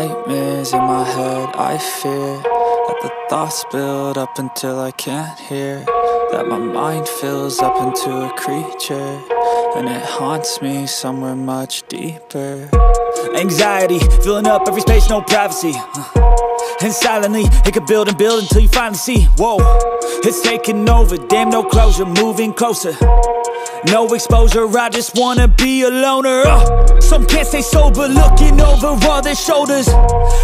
nightmares in my head, I fear that the thoughts build up until I can't hear, that my mind fills up into a creature, and it haunts me somewhere much deeper. Anxiety, filling up every space, no privacy. And silently, it could build and build until you finally see, whoa, it's taking over, damn, no closure, moving closer. No exposure, I just wanna be a loner. Some can't stay sober, looking over all their shoulders,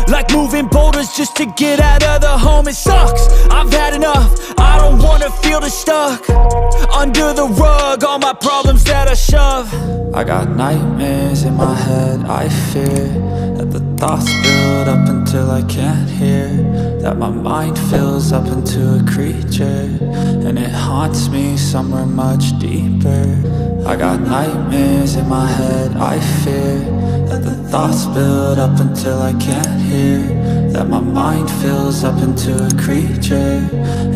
like moving boulders just to get out of the home. It sucks, I've had enough, I don't wanna feel the stuck under the rug, all my problems that I shove. I got nightmares in my head, I fear that the thoughts build up until I can't hear, that my mind fills up into a creature, and it haunts me somewhere much deeper. I got nightmares in my head, I fear that the thoughts build up until I can't hear, that my mind fills up into a creature,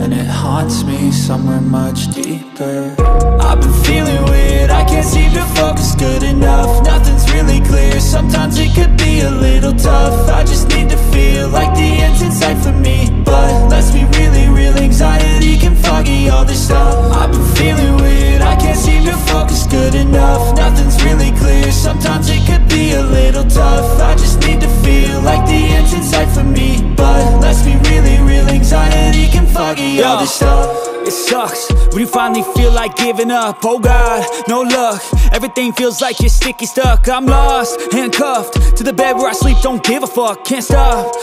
and it haunts me somewhere much deeper. I've been feeling weird, I can't seem to focus good enough. Nothing's really clear, sometimes it could be a little tough. I just need to feel like the end's in sight for me, but let's be really real, anxiety can foggy all this stuff. I've been feeling weird, I can't seem to focus good enough. Nothing's really clear, sometimes it could be a little tough. I just need to feel like the end's in sight for me, but let's be really real, anxiety can foggy all this stuff. It sucks when you finally feel like giving up. Oh God, no luck, everything feels like you're sticky stuck. I'm lost, handcuffed to the bed where I sleep, don't give a fuck, can't stop.